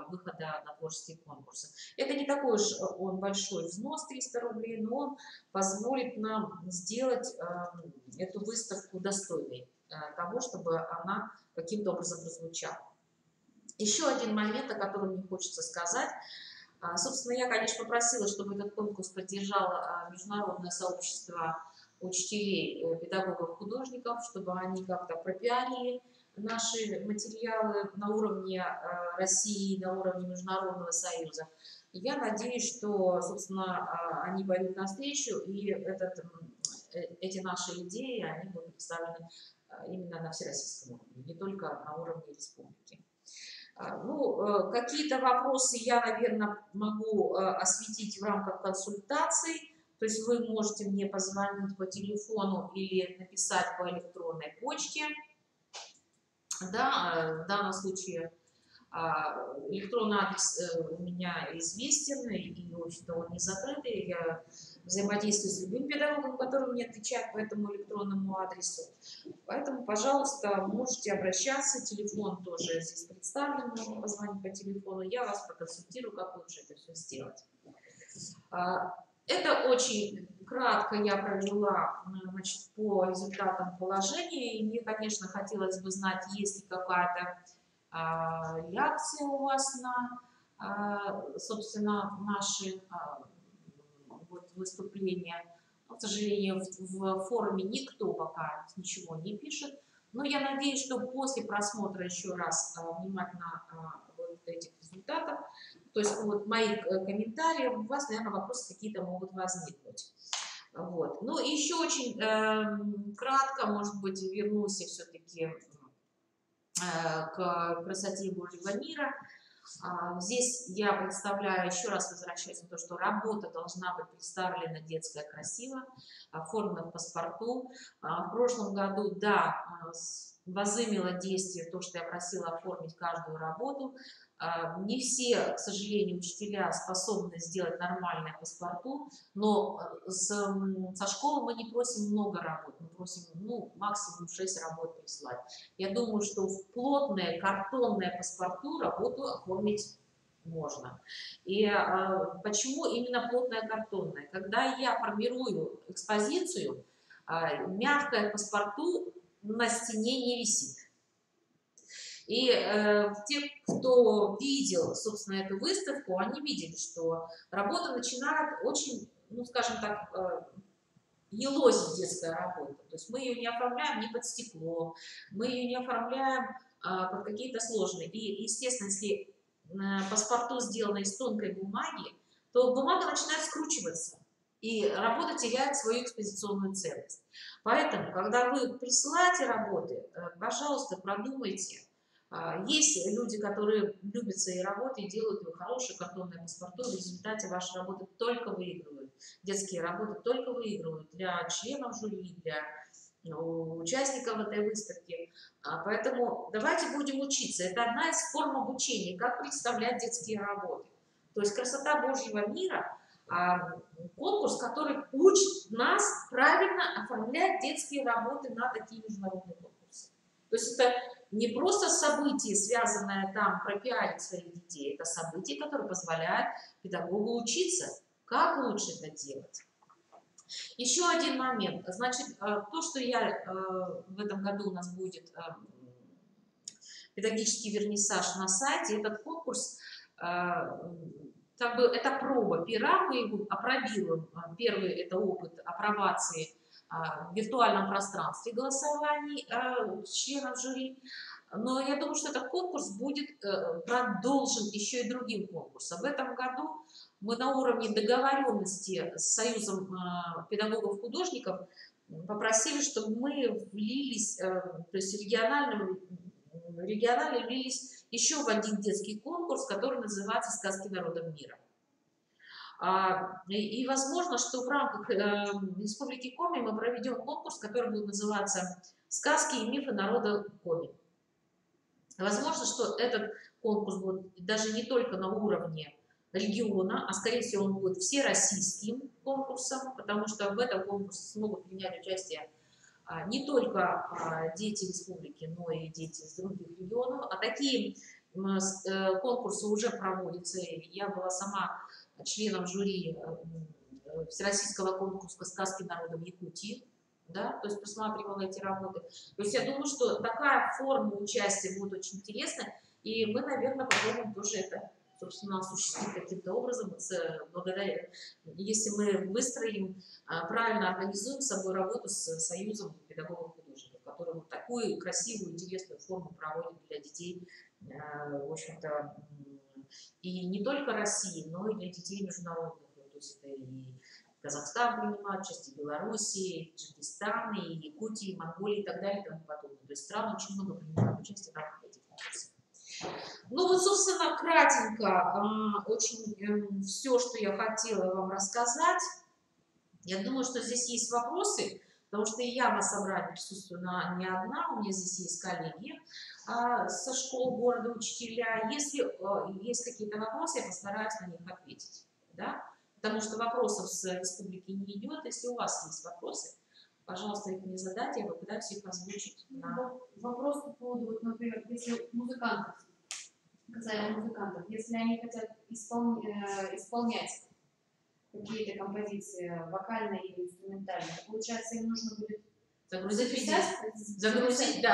выхода на творческие конкурсы. Это не такой уж он большой взнос, 300 рублей, но он позволит нам сделать эту выставку достойной того, чтобы она каким-то образом прозвучала. Еще один момент, о котором мне хочется сказать. Собственно, я, конечно, попросила, чтобы этот конкурс поддержало международное сообщество учителей, педагогов, художников, чтобы они как-то пропиарили наши материалы на уровне России, на уровне Международного союза. И я надеюсь, что, собственно, они пойдут навстречу, и эти наши идеи, они будут представлены именно на всероссийском уровне, не только на уровне республики. Ну, какие-то вопросы я, наверное, могу осветить в рамках консультаций. То есть вы можете мне позвонить по телефону или написать по электронной почте. Да, в данном случае электронный адрес у меня известен, и, в общем-то, он не закрытый. Я взаимодействую с любым педагогом, который мне отвечает по этому электронному адресу. Поэтому, пожалуйста, можете обращаться. Телефон тоже здесь представлен, можно позвонить по телефону. Я вас проконсультирую, как лучше это все сделать. Это очень кратко я провела, значит, по результатам положения. И мне, конечно, хотелось бы знать, есть ли какая-то реакция у вас на, собственно, наши вот, выступления. Но, к сожалению, в форуме никто пока ничего не пишет. Но я надеюсь, что после просмотра еще раз внимательно вот этих результатов то есть вот моих комментариев, у вас, наверное, вопросы какие-то могут возникнуть. Вот. Ну, еще очень кратко, может быть, вернусь все-таки к красоте Божьего мира. Здесь я представляю, еще раз возвращаюсь на то, что работа должна быть представлена детская красиво, оформлена в паспорту. В прошлом году, да, возымело действие то, что я просила оформить каждую работу. Не все, к сожалению, учителя способны сделать нормальное паспорту, но со школы мы не просим много работ, мы просим, ну, максимум 6 работ прислать. Я думаю, что в плотное картонное паспорту работу оформить можно. И почему именно плотное картонное? Когда я формирую экспозицию, мягкое паспорту на стене не висит. И те, кто видел, собственно, эту выставку, они видели, что работа начинает очень, ну, скажем так, елозит детская работа. То есть мы ее не оформляем ни под стекло, мы ее не оформляем под какие-то сложные. И, естественно, если паспорту сделано из тонкой бумаги, то бумага начинает скручиваться, и работа теряет свою экспозиционную ценность. Поэтому, когда вы присылаете работы, пожалуйста, продумайте. Есть люди, которые любят свои работы и делают хорошие картонные паспорты, в результате ваши работы только выигрывают. Детские работы только выигрывают для членов жюри, для участников этой выставки. Поэтому давайте будем учиться. Это одна из форм обучения, как представлять детские работы. То есть красота Божьего мира, конкурс, который учит нас правильно оформлять детские работы на такие международные конкурсы. То есть это не просто событие, связанное там пропиарить своих детей, это событие, которое позволяет педагогу учиться, как лучше это делать. Еще один момент. Значит, то, что в этом году у нас будет педагогический вернисаж на сайте, этот конкурс, как бы это проба пера, мы его опробируем. Первый – это опыт апробации в виртуальном пространстве голосований членов жюри. Но я думаю, что этот конкурс будет продолжен еще и другим конкурсом. В этом году мы на уровне договоренности с Союзом педагогов-художников попросили, чтобы мы влились, то есть регионально влились еще в один детский конкурс, который называется «Сказки народов мира». И возможно, что в рамках Республики Коми мы проведем конкурс, который будет называться «Сказки и мифы народа Коми». Возможно, что этот конкурс будет даже не только на уровне региона, а скорее всего он будет всероссийским конкурсом, потому что в этом конкурсе смогут принять участие не только дети республики, но и дети из других регионов. А такие конкурсы уже проводятся. Я была сама членом жюри Всероссийского конкурса «Сказки народов Якутии», да, то есть посматривала эти работы. То есть я думаю, что такая форма участия будет очень интересна, и мы, наверное, попробуем тоже это, собственно, осуществить каким-то образом, благодаря, если мы выстроим, правильно организуем с собой работу с Союзом педагогов-художников, который вот такую красивую, интересную форму проводит для детей, в общем-то, и не только России, но и для детей международных. То есть это и Казахстан принимает участие, Белоруссия, Таджикистан, и Якутия, и Монголия и так далее и тому подобное. То есть страны очень много принимают участие в рамках этих конкурсов. Ну вот, собственно, кратенько, очень все, что я хотела вам рассказать. Я думаю, что здесь есть вопросы, потому что и я на собрании присутствую не одна, у меня здесь есть коллеги со школ города, учителя. Если есть какие-то вопросы, я постараюсь на них ответить. Да? Потому что вопросов с республики не идет. Если у вас есть вопросы, пожалуйста, их мне задайте, я попытаюсь их озвучить. Вопрос по поводу, вот, например, если музыкантов, касаемо музыкантов, если они хотят исполнять какие-то композиции вокальные или инструментальные, получается, им нужно будет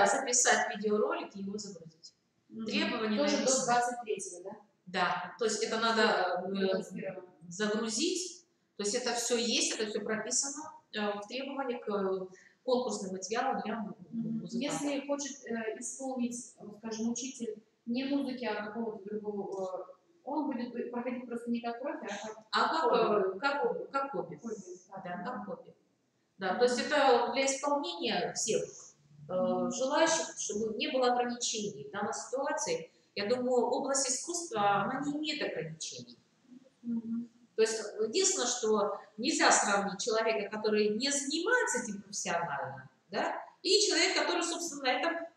записать видеоролик и его загрузить. Требования тоже до 23-го, да? Да, то есть это надо загрузить, то есть это все есть, это все прописано в требованиях к конкурсным материалам для музыкантов. Если хочет исполнить, скажем, учитель не музыки, а какого-то другого, он будет будет проходить просто не как профи, а как как хобби. хобби. Да, как хобби. Да, то есть это для исполнения всех желающих, чтобы не было ограничений. В данной ситуации, я думаю, область искусства, она не имеет ограничений. То есть единственное, что нельзя сравнить человека, который не занимается этим профессионально, да, и человек, который, собственно, этим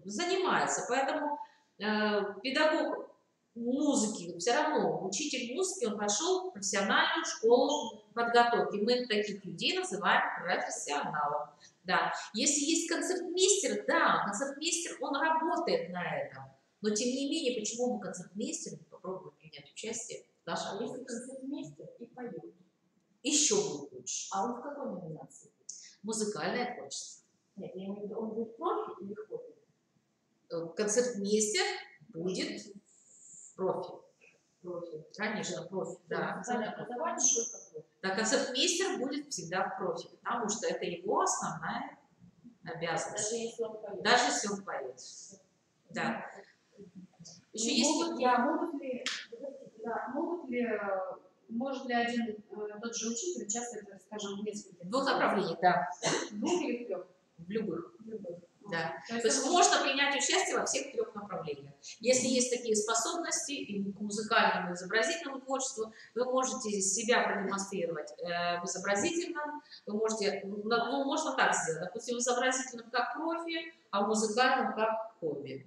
занимается. Поэтому педагог музыки, все равно учитель музыки, он прошел профессиональную школу подготовки. Мы таких людей называем профессионалом. Да. Если есть концертмейстер, да, концертмейстер, он работает на этом. Но тем не менее, почему бы концертмейстер не попробовать принять участие в нашем если концертмейстер и поет? Еще будет лучше. А он в какой номинации? Музыкальное творчество. Нет, я имею в виду, он будет профи или хобби? Концертмейстер будет профи. Профи. Конечно, профи, да. Специальное образование только профи. Да, концертмейстер будет всегда профи, потому что это его основная обязанность. Даже если он поет. Даже если он поет. Да. Еще есть... Может ли один тот же учитель участвовать, скажем, в нескольких? В двух направлениях, да. Двух или в трех? В любых. Да. То То есть можно принять участие во всех трех направлениях. Если есть такие способности и к музыкальному и изобразительному творчеству, вы можете себя продемонстрировать в изобразительном, вы можете, ну, можно так сделать, допустим, в изобразительном как профи, а в музыкальном как хобби.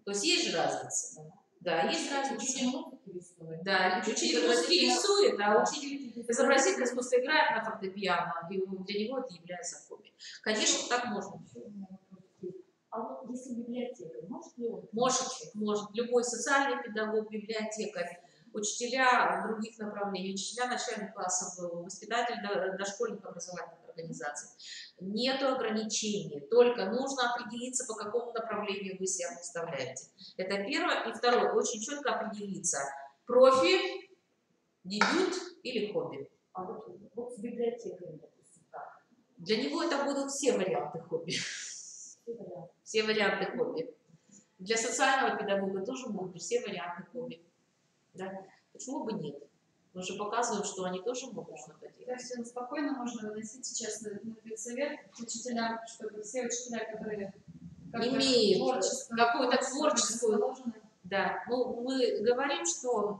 То есть есть же разница. Да, есть разница. Учитель музыки рисует. Да, учитель музыки рисует, а учитель изобразительного искусства играет на фортепиано, и для него это является хобби. Конечно, так можно. А вот если библиотека, может ли он? Может. Любой социальный педагог, библиотекарь, учителя других направлений, учителя начальных классов, воспитатель дошкольных образовательных организаций. Нет ограничений, только нужно определиться, по какому направлению вы себя представляете. Это первое. И второе, очень четко определиться, профи, дебют или хобби. А вот с библиотекой, допустим, как? Для него это будут все варианты хобби. Все варианты хобби. Для социального педагога тоже могут быть все варианты хобби. Да? Почему бы нет? Мы же показываем, что они тоже могут что-то делать. То есть спокойно можно выносить сейчас на педсовет учителям, чтобы все учителя, которые имеют какую-то творческую... Да, ну мы говорим, что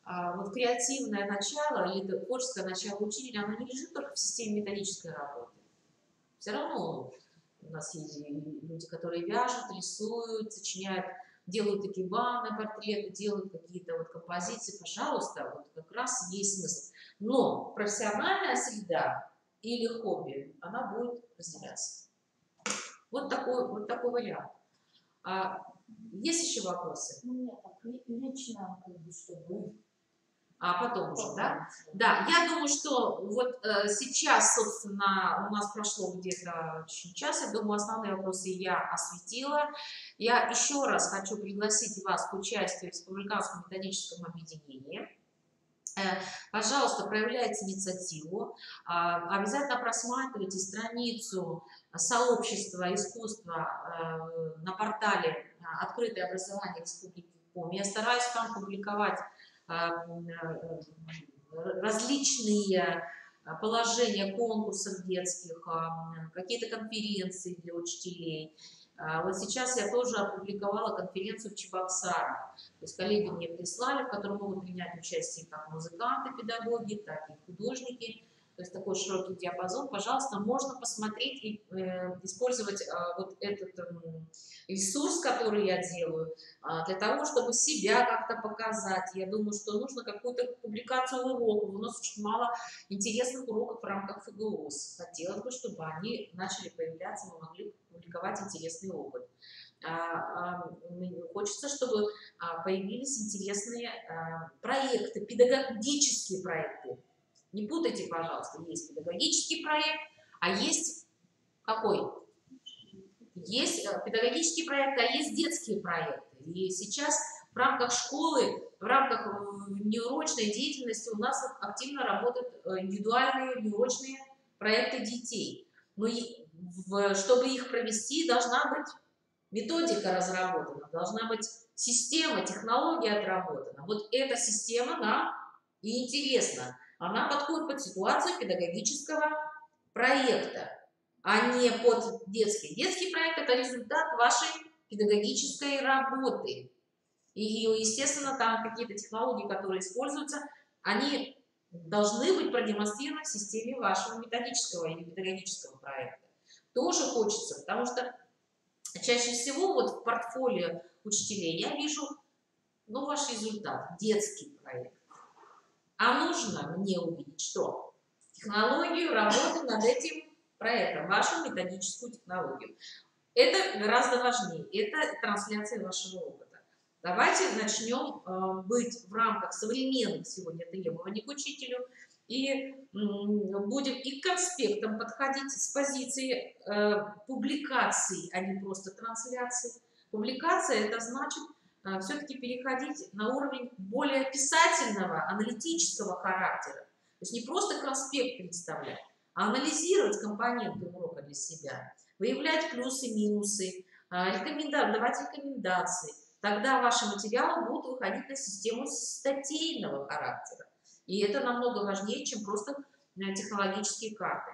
вот креативное начало или творческое начало учителя, оно не лежит только в системе методической работы. Все равно у нас есть люди, которые вяжут, рисуют, сочиняют, делают экибаны, портреты, делают какие-то вот композиции. Пожалуйста, вот как раз есть смысл. Но профессиональная среда или хобби, она будет разделяться. Вот такой вариант. Есть еще вопросы? Ну, нет, так лично, как бы, чтобы... А потом уже, да? Да, я думаю, что вот сейчас, собственно, у нас прошло где-то час, я думаю, основные вопросы я осветила. Я еще раз хочу пригласить вас к участию в Республиканском методическом объединении. Пожалуйста, проявляйте инициативу, обязательно просматривайте страницу сообщества искусства на портале «Открытое образование Республики Коми». Я стараюсь там публиковать различные положения конкурсов детских, какие-то конференции для учителей. Вот сейчас я тоже опубликовала конференцию в Чебоксарах. То есть коллеги мне прислали, в которой могут принять участие как музыканты, педагоги, так и художники. То есть такой широкий диапазон. Пожалуйста, можно посмотреть и использовать вот этот ресурс, который я делаю, для того, чтобы себя как-то показать. Я думаю, что нужно какую-то публикацию уроков. У нас очень мало интересных уроков в рамках ФГОС. Хотелось бы, чтобы они начали появляться, мы могли публиковать интересный опыт. Хочется, чтобы появились интересные проекты, педагогические проекты. Не путайте, пожалуйста, есть педагогический проект, а есть какой? Есть педагогический проект, а есть детские проекты. И сейчас в рамках школы, в рамках неурочной деятельности у нас активно работают индивидуальные неурочные проекты детей. Но чтобы их провести, должна быть методика разработана, должна быть система, технология отработана. Вот эта система нам и интересна. Она подходит под ситуацию педагогического проекта, а не под детский. Детский проект – это результат вашей педагогической работы. И, естественно, там какие-то технологии, которые используются, они должны быть продемонстрированы в системе вашего методического или педагогического проекта. Тоже хочется, потому что чаще всего вот в портфолио учителей я вижу, ну, ваш результат, детский проект. А нужно мне увидеть что? Технологию работы над этим проектом, вашу методическую технологию. Это гораздо важнее, это трансляция вашего опыта. Давайте начнем быть в рамках современных сегодня требований к учителю и будем и к конспектам подходить с позиции публикации, а не просто трансляции. Публикация – это значит все-таки переходить на уровень более писательного, аналитического характера. То есть не просто конспект представлять, а анализировать компоненты урока для себя, выявлять плюсы, минусы, давать рекомендации. Тогда ваши материалы будут выходить на систему статейного характера. И это намного важнее, чем просто технологические карты.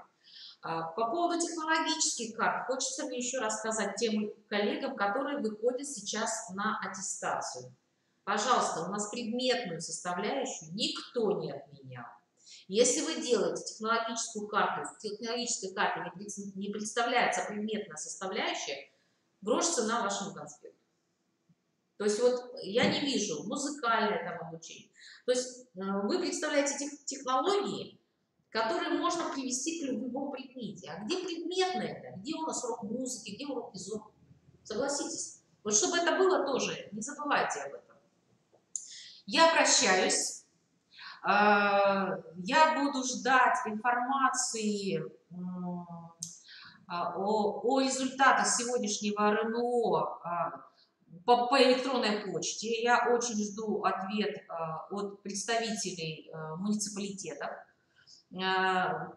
По поводу технологических карт хочется мне еще раз сказать тем коллегам, которые выходят сейчас на аттестацию. Пожалуйста, у нас предметную составляющую никто не отменял. Если вы делаете технологическую карту, в технологической карте не представляется предметная составляющая, грош цена вашему конспекту. То есть вот я не вижу музыкальное там обучение. То есть вы представляете технологии, которые можно привести к любому предмете. А где предметное это? Где у нас урок музыки, где урок языка? Согласитесь. Вот чтобы это было тоже, не забывайте об этом. Я прощаюсь. Я буду ждать информации о результатах сегодняшнего РНО по электронной почте. Я очень жду ответ от представителей муниципалитетов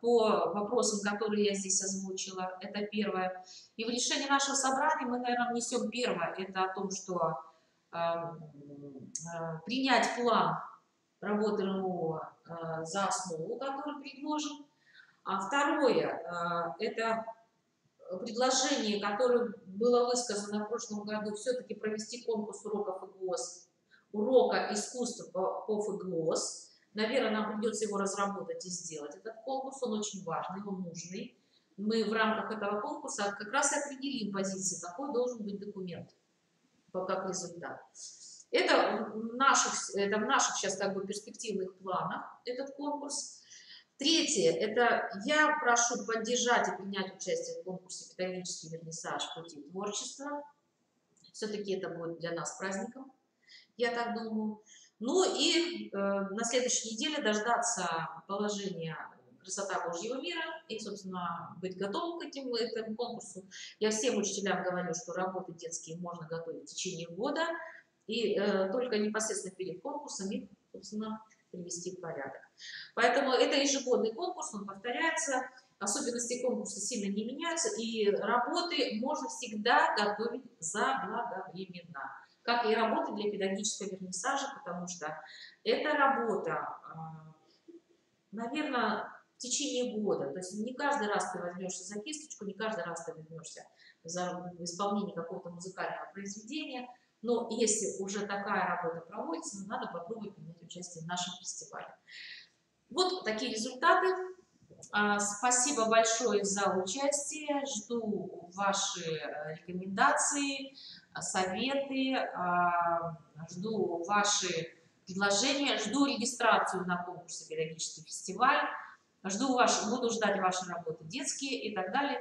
по вопросам, которые я здесь озвучила. Это первое. И в решении нашего собрания мы, наверное, внесем первое. Это о том, что принять план работы РНО за основу, который предложен. А второе, это предложение, которое было высказано в прошлом году, все-таки провести конкурс уроков ИГОС, урока искусства по ФГОС. Наверное, нам придется его разработать и сделать. Этот конкурс, он очень важный, он нужный. Мы в рамках этого конкурса как раз и определим позиции, какой должен быть документ, как результат. Это в наших сейчас как бы перспективных планах, этот конкурс. Третье, это я прошу поддержать и принять участие в конкурсе «Педагогический вернисаж. Пути творчества». Все-таки это будет для нас праздником, я так думаю. Ну и на следующей неделе дождаться положения «Красота Божьего мира» и, собственно, быть готовым к этому конкурсу. Я всем учителям говорю, что работы детские можно готовить в течение года, и только непосредственно перед конкурсом их, собственно, привести в порядок. Поэтому это ежегодный конкурс, он повторяется, особенности конкурса сильно не меняются, и работы можно всегда готовить заблаговременно, как и работы для педагогического вернисажа, потому что эта работа, наверное, в течение года, то есть не каждый раз ты возьмешься за кисточку, не каждый раз ты возьмешься за исполнение какого-то музыкального произведения, но если уже такая работа проводится, надо попробовать принять участие в нашем фестивале. Вот такие результаты. Спасибо большое за участие. Жду ваши рекомендации, советы, жду ваши предложения, жду регистрацию на конкурсе «Педагогический фестиваль», буду ждать ваши работы детские и так далее.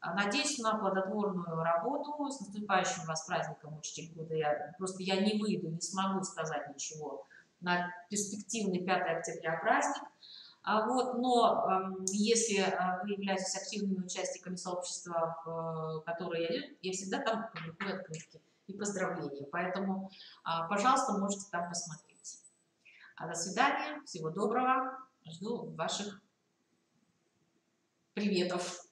Надеюсь на плодотворную работу. С наступающим вас праздником, учитель года. Я не выйду, не смогу сказать ничего на перспективный 5 октября праздник. Но если вы являетесь активными участниками сообщества, в которое я всегда там публикую открытки и поздравления. Поэтому, пожалуйста, можете там посмотреть. До свидания, всего доброго. Жду ваших приветов.